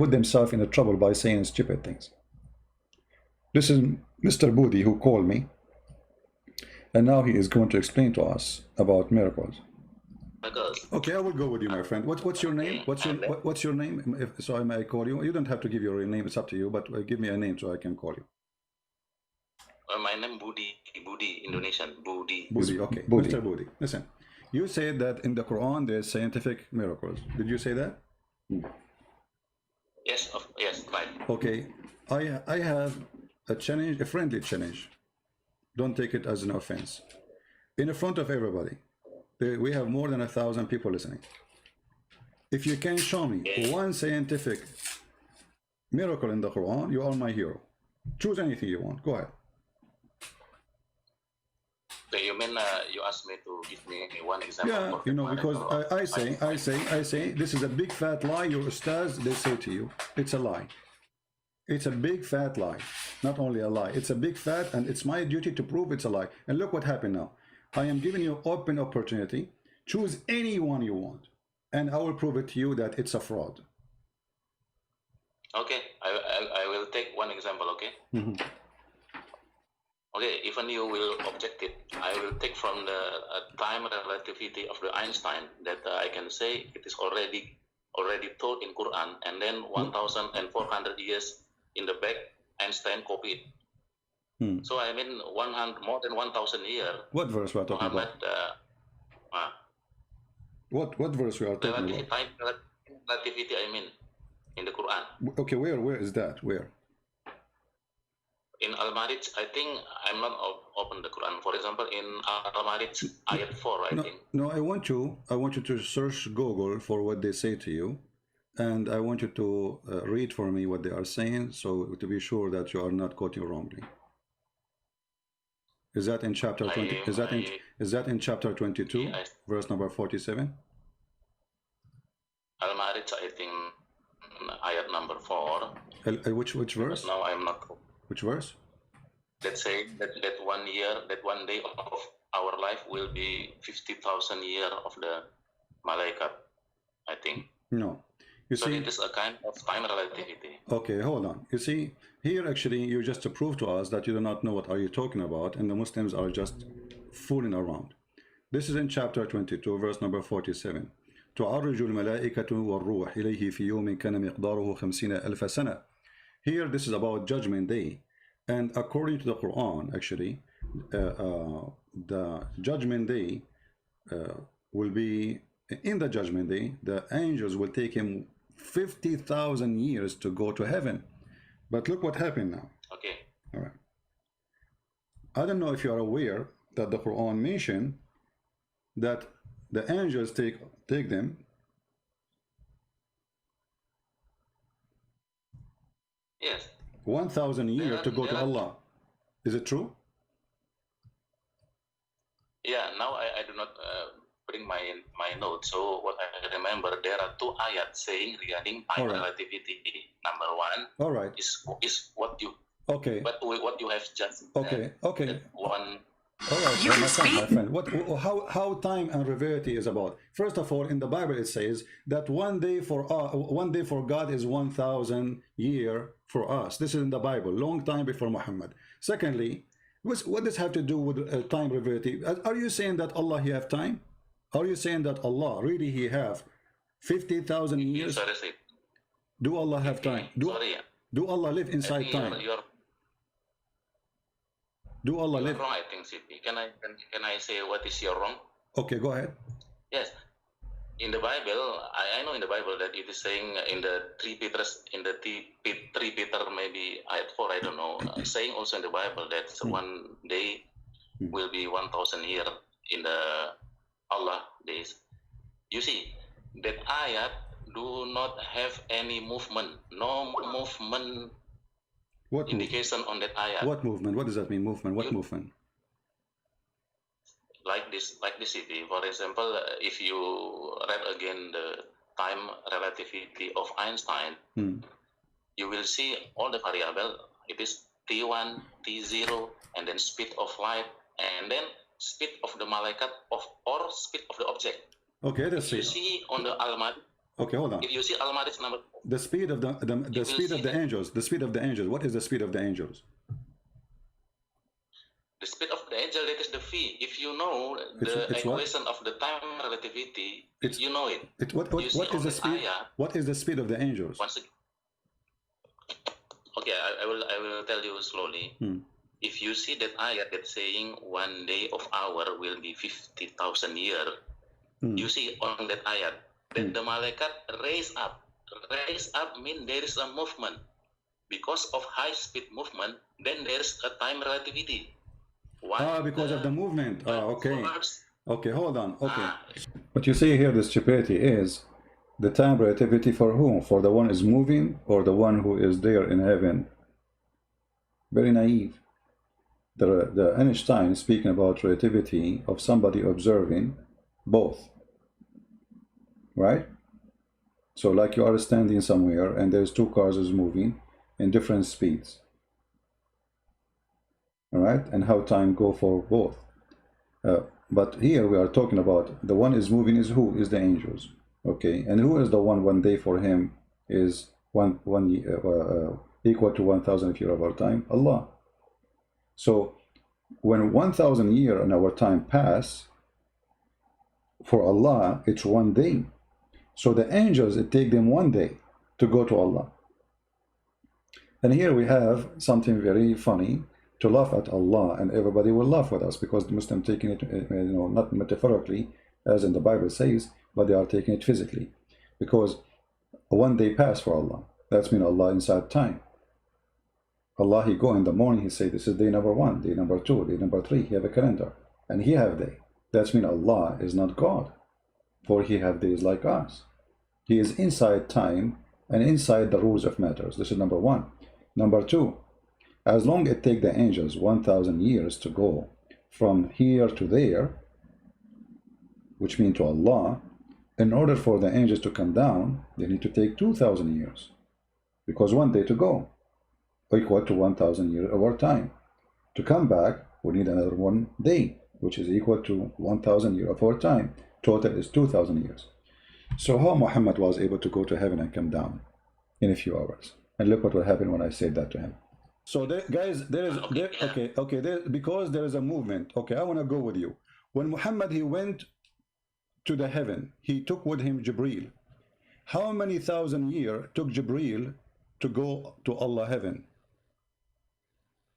put themselves in a trouble by saying stupid things. This is Mr. Budi who called me, and now he is going to explain to us about miracles. Okay, I will go with you, my friend. What's your name? What's your name? So I may call you. You don't have to give your real name. It's up to you. But give me a name so I can call you. My name Budi, Indonesian, Budi. Budi, okay. Budi. Mr. Budi, listen. You said that in the Quran there's scientific miracles. Did you say that? Yes, yes, right. Okay, I have a challenge, a friendly challenge. Don't take it as an offense. In front of everybody, we have more than 1,000 people listening. If you can show me one scientific miracle in the Quran, you are my hero. Choose anything you want. Go ahead. You mean you asked me to give me one example? Yeah, you know, because I say, this is a big fat lie. Your ustaz, they say to you, it's a lie. It's a big fat lie. Not only a lie, it's a big fat, and it's my duty to prove it's a lie. And look what happened now. I am giving you open opportunity. Choose any one you want, and I will prove it to you that it's a fraud. Okay, I will take one example, okay? Okay, even you will object it, I will take from the time relativity of the Einstein that I can say it is already taught in Quran, and then 1,400 years in the back, Einstein copied. So I mean more than 1,000 years. What verse we are talking about? What verse we are talking about? Time relativity, I mean, in the Quran. Okay, where is that? Where? In Al-Marij, I think I'm not open the Quran. For example, in Al-Marij, ayat 4, I think. No, I want you to search Google for what they say to you, and I want you to read for me what they are saying, so to be sure that you are not quoting wrongly. Is that in chapter 20? Is that in chapter 22, verse number 47? Al-Marij, I think, ayat number 4. Which verse? No, I'm not. Which verse? Let's say that 1 year, that 1 day of our life will be 50,000 years of the malaikat, I think. No. You so see, it is a kind of time relativity. Okay, hold on. You see, here actually you just to prove to us that you do not know what are you talking about, and the Muslims are just fooling around. This is in chapter 22, verse number 47. تعرج الملائكة والروح إليه في يوم كان مقداره 50,000 سنة. Here, this is about Judgment Day, and according to the Quran, actually, the Judgment Day will be, in the Judgment Day, the angels will take him 50,000 years to go to heaven. But look what happened now. Okay. All right. I don't know if you are aware that the Quran mentioned that the angels take them. Yes. 1,000 years to go to Allah. Is it true? Yeah, now I do not bring my notes. So what I remember, there are 2 ayats saying regarding time relativity. Number 1 all right. is what you what you have just okay. One. All right, my friend. How time and relativity is about? First of all, in the Bible it says that one day for God is 1,000 years for us. This is in the Bible, long time before Muhammad. Secondly, what does have to do with time relativity? Are you saying that Allah he have time? Are you saying that Allah really he have 50,000 years? Do Allah have time? Do Allah live inside time? Do Allah live? Wrong, I think, CP. Can I say what is your wrong? Okay, go ahead. Yes, in the Bible, I know in the Bible that it is saying in the 3 Peter maybe ayat 4, I don't know, saying also in the Bible that one day will be 1,000 years in the Allah days. You see, that ayat do not have any movement, no movement. What indication on that ayat? What movement? What does that mean? Movement? What movement? Like this city. For example, if you read again the time relativity of Einstein, you will see all the variable. It is T1, T0, and then speed of light, and then speed of the malaikat or speed of the object. Okay, let's see. You see on the Al-Marij. Okay, hold on. If you see Al-Ma'arij number, The speed of the speed of the angels. The speed of the angels. What is the speed of the angels? the speed of the angel, that is the v. If you know the It's what? equation of the time relativity, It's you know it. what is the speed? What is the speed of the angels? Once again, okay, I will tell you slowly. If you see that ayat that's saying 1 day of hour will be 50,000 year, you see on that ayat that the malaikat raise up. Raise up means there is a movement. Because of high speed movement, then there's a time relativity. Because of the movement. Okay. Okay, hold on. Okay. What you see here, the stupidity is the time relativity for whom? For the one is moving or the one who is there in heaven? Very naive. The Einstein is speaking about relativity of somebody observing both. Right? So like you are standing somewhere and there's two cars is moving in different speeds. All right? And how time go for both. But here we are talking about the one is moving is who? Is the angels. Okay, and who is the one day for him is equal to 1,000 years of our time? Allah. So when 1,000 years in our time pass, for Allah it's 1 day. So the angels, it take them 1 day to go to Allah. And here we have something very funny, to laugh at Allah, and everybody will laugh with us because the Muslim taking it, not metaphorically as in the Bible says, but they are taking it physically, because 1 day pass for Allah. That's mean Allah inside time. Allah, he go in the morning, he say this is day number 1, day number 2, day number 3. He have a calendar, and he have day. That's mean Allah is not God, for he have days like us. He is inside time and inside the rules of matters. This is number 1. Number 2. As long as it take the angels 1,000 years to go from here to there, which means to Allah, in order for the angels to come down, they need to take 2,000 years. Because 1 day to go, equal to 1,000 years of our time. To come back, we need another 1 day, which is equal to 1,000 years of our time. Total is 2,000 years. So how Muhammad was able to go to heaven and come down in a few hours? And look what will happen when I said that to him. So there, guys, because there is a movement. Okay, I want to go with you. When Muhammad, he went to the heaven, he took with him Jibreel. How many thousand years took Jibreel to go to Allah heaven?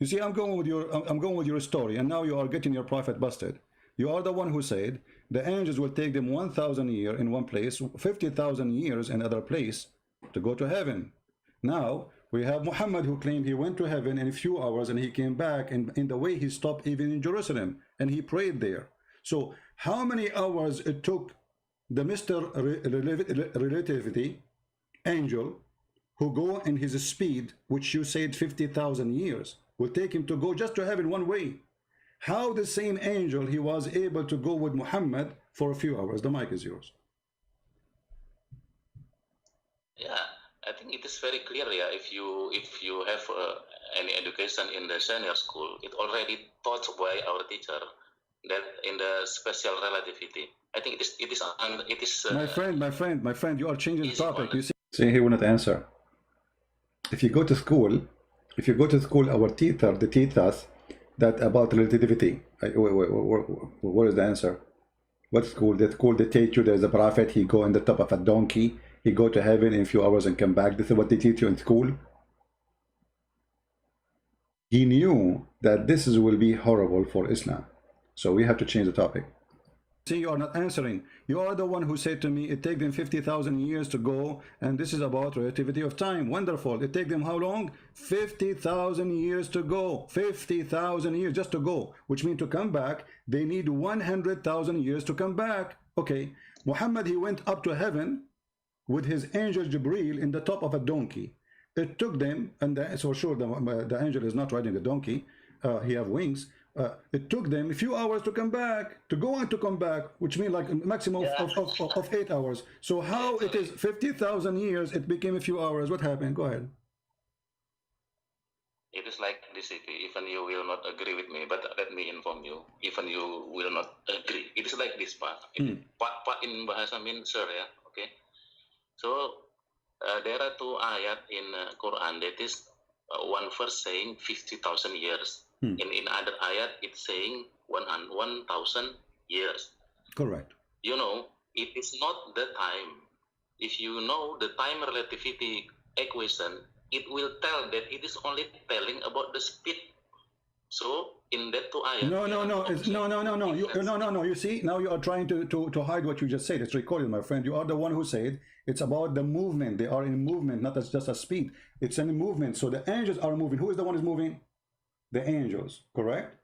You see, I'm going with your story, and now you are getting your prophet busted. You are the one who said the angels will take them 1,000 years in one place, 50,000 years in another place to go to heaven. Now we have Muhammad who claimed he went to heaven in a few hours and he came back, and in the way he stopped even in Jerusalem and he prayed there. So how many hours it took the Mr. Relativity angel who go in his speed, which you said 50,000 years, will take him to go just to heaven 1 way? How the same angel he was able to go with Muhammad for a few hours? The mic is yours. Yeah, I think it is very clear. Yeah, if you have any education in the senior school, it already taught by our teacher that in the special relativity. I think it is. My friend, you are changing the topic. You see, he will not answer. If you go to school, our teacher, they teach us that about relativity. What is the answer? What school? The school they teach you there's a prophet, he go on the top of a donkey, he go to heaven in a few hours and come back. This is what they teach you in school. He knew that this will be horrible for Islam. So we have to change the topic. See, you are not answering. You are the one who said to me, it take them 50,000 years to go, and this is about relativity of time. Wonderful. It take them how long? 50,000 years to go. 50,000 years just to go, which means to come back, they need 100,000 years to come back. Okay, Muhammad, he went up to heaven with his angel Jibreel in the top of a donkey. It took them, and for sure the angel is not riding a donkey, he have wings. It took them a few hours to come back, to go and to come back, which means like a maximum of 8 hours. So how it is 50,000 years, it became a few hours. What happened? Go ahead. It is like this, even you will not agree with me, but let me inform you, even you will not agree. It is like this, Pak. Pak in bahasa means sir, ya, okay? So there are two ayat in Quran. That is one verse saying 50,000 years. In other ayat, it's saying 1,000 years. Correct. You know, it is not the time. If you know the time relativity equation, it will tell that it is only telling about the speed. So in that two ayat, No, no, no, it's, no, no, no, no. No. You see, now you are trying to hide what you just said. It's recorded, my friend. You are the one who said it's about the movement. They are in movement, not as just a speed. It's in movement. So the angels are moving. Who is the one who's moving? The angels, correct?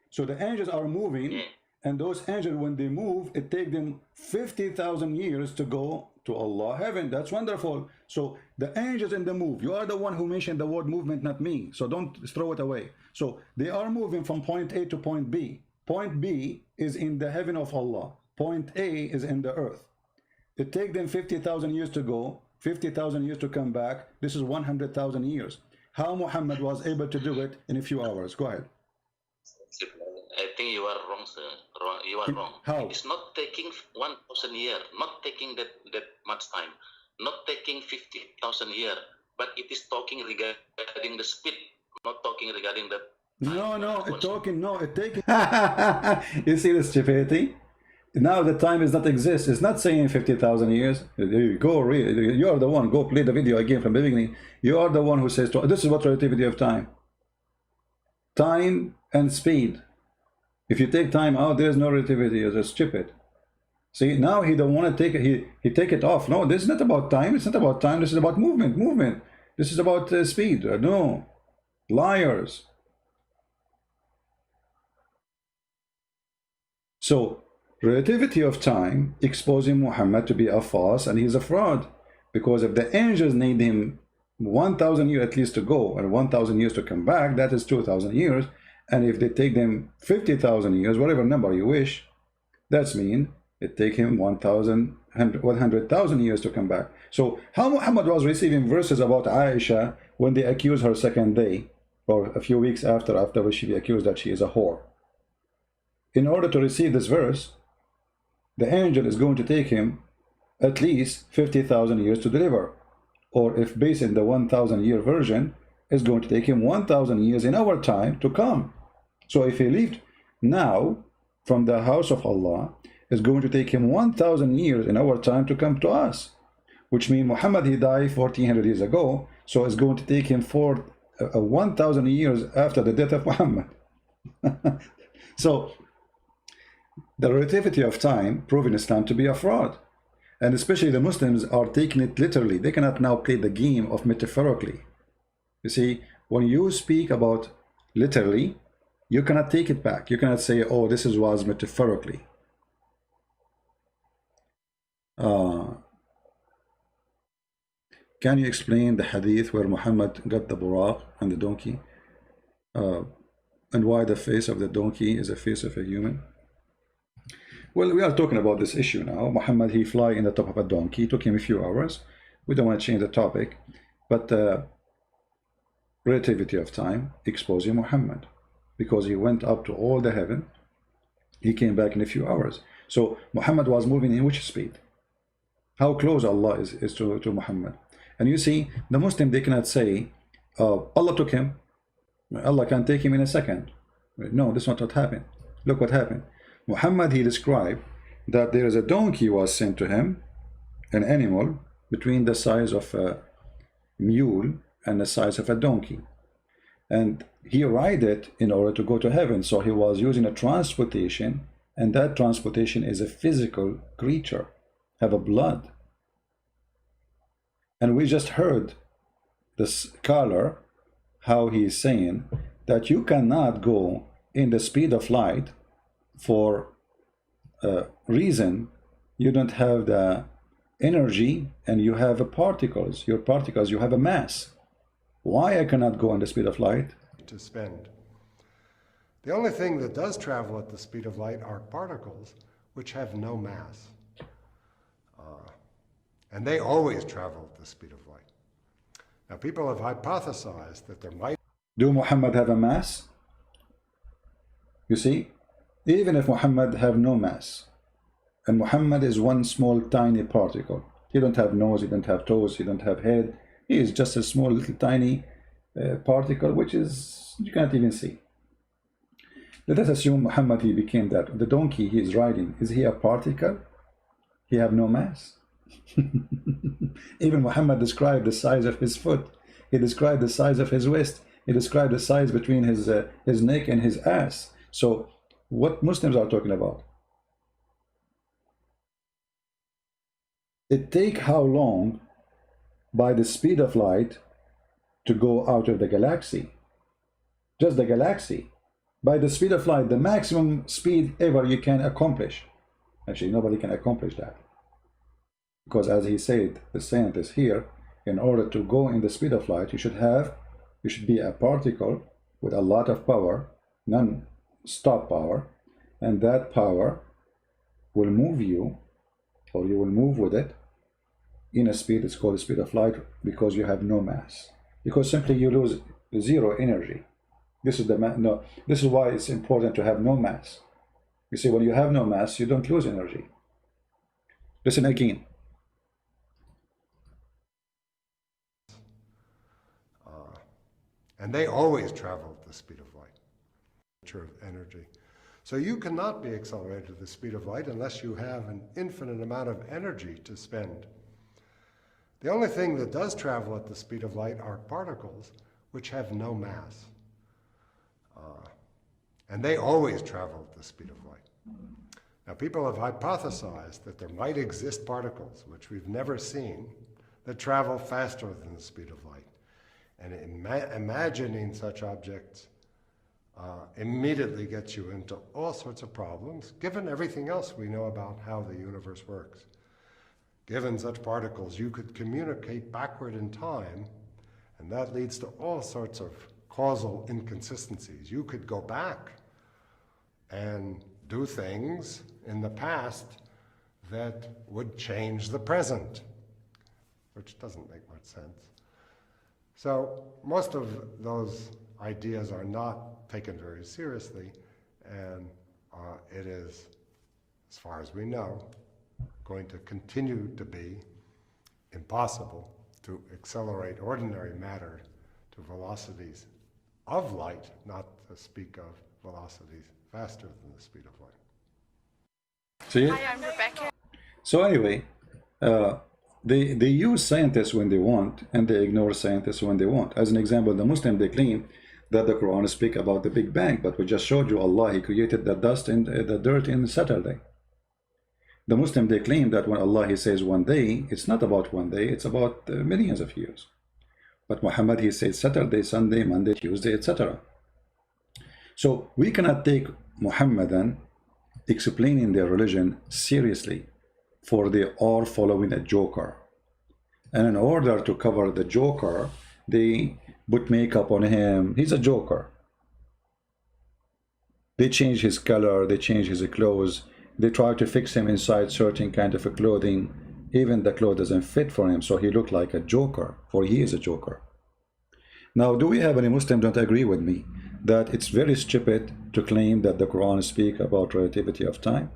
So the angels are moving, and those angels, when they move, it takes them 50,000 years to go to Allah heaven. That's wonderful. So the angels in the move. You are the one who mentioned the word movement, not me. So don't throw it away. So they are moving from point A to point B. Point B is in the heaven of Allah. Point A is in the earth. It takes them 50,000 years to go, 50,000 years to come back. This is 100,000 years. How Muhammad was able to do it in a few hours? Go ahead. I think you are wrong, sir. You are wrong. How? It's not taking 1,000 years, not taking that much time, not taking 50,000 years, but it is talking regarding the speed, not talking regarding the time. No, it taking. You see the stupidity? Now the time does not exist. It's not saying 50,000 years. Go read. You are the one. Go play the video again from the beginning. You are the one who says, this is what relativity of time. Time and speed. If you take time out, there's no relativity. It's stupid. See, now he don't want to take it. He take it off. No, this is not about time. It's not about time. This is about movement. This is about speed. No, liars. So relativity of time exposing Muhammad to be a false, and he's a fraud, because if the angels need him 1,000 years at least to go and 1,000 years to come back, that is 2,000 years. And if they take them 50,000 years, whatever number you wish, that's mean it take him 100,000 years to come back. So how Muhammad was receiving verses about Aisha when they accused her second day, or a few weeks after she be accused that she is a whore. In order to receive this verse, the angel is going to take him at least 50,000 years to deliver. Or if based in the 1,000 year version, it's going to take him 1,000 years in our time to come. So if he lived now from the house of Allah, it's going to take him 1,000 years in our time to come to us. Which means Muhammad, he died 1,400 years ago. So it's going to take him 1,000 years after the death of Muhammad. So the relativity of time proven Islam to be a fraud. And especially the Muslims are taking it literally. They cannot now play the game of metaphorically. You see, when you speak about literally, you cannot take it back. You cannot say, oh, this was metaphorically. Can you explain the hadith where Muhammad got the buraq and the donkey? And why the face of the donkey is the face of a human? Well, we are talking about this issue now. Muhammad, he fly in the top of a donkey. It took him a few hours. We don't want to change the topic. But relativity of time exposing Muhammad, because he went up to all the heaven. He came back in a few hours. So Muhammad was moving in which speed? How close Allah is to Muhammad? And you see, the Muslim, they cannot say, Allah took him. Allah can take him in a second. No, that's not what happened. Look what happened. Muhammad, he described that there is a donkey was sent to him, an animal between the size of a mule and the size of a donkey. And he ride it in order to go to heaven. So he was using a transportation, and that transportation is a physical creature, have a blood. And we just heard the scholar, how he is saying that you cannot go in the speed of light for a reason. You don't have the energy, and you have particles. Your particles, you have a mass. Why I cannot go on the speed of light? To spend. The only thing that does travel at the speed of light are particles, which have no mass. And they always travel at the speed of light. Now, people have hypothesized that there might... Do Muhammad have a mass? You see, even if Muhammad have no mass, and Muhammad is one small tiny particle, He don't have nose, he don't have toes, he don't have head. He is just a small little tiny particle, which is you can't even see. Let us assume Muhammad, he became that. The donkey he is riding, is he a particle? He have no mass. Even Muhammad described the size of his foot. He described the size of his waist. He described the size between his neck and his ass. So what Muslims are talking about? It take how long by the speed of light to go out of the galaxy? Just the galaxy. By the speed of light, the maximum speed ever you can accomplish. Actually, nobody can accomplish that. Because as he said, the scientist here, in order to go in the speed of light, you should be a particle with a lot of power, non-stop power, and that power will move you, or you will move with it, in a speed, it's called the speed of light, because you have no mass. Because simply you lose zero energy. This is this is why it's important to have no mass. You see, when you have no mass, you don't lose energy. Listen again. And they always travel at the speed of light, nature of energy. So you cannot be accelerated at the speed of light unless you have an infinite amount of energy to spend. The only thing that does travel at the speed of light are particles which have no mass. And they always travel at the speed of light. Now, people have hypothesized that there might exist particles, which we've never seen, that travel faster than the speed of light. And imagining such objects immediately gets you into all sorts of problems, given everything else we know about how the universe works. Given such particles, you could communicate backward in time, and that leads to all sorts of causal inconsistencies. You could go back and do things in the past that would change the present, which doesn't make much sense. So most of those ideas are not taken very seriously, and it is, as far as we know, going to continue to be impossible to accelerate ordinary matter to velocities of light, not to speak of velocities faster than the speed of light. See? Hi, I'm Rebecca. So anyway, they use scientists when they want, and they ignore scientists when they want. As an example, the Muslim, they claim that the Quran speaks about the Big Bang, but we just showed you Allah, He created the dust and the dirt in Saturday. The Muslim, they claim that when Allah, He says one day, it's not about one day, it's about millions of years. But Muhammad, he says Saturday, Sunday, Monday, Tuesday, etc. So we cannot take Muhammadan explaining their religion seriously, for they are following a joker. And in order to cover the joker, they put makeup on him. He's a joker. They change his color, they change his clothes, they try to fix him inside certain kind of a clothing. Even the clothes doesn't fit for him, so he looked like a joker, for he is a joker. Now, do we have any Muslim don't agree with me that it's very stupid to claim that the Quran speaks about relativity of time?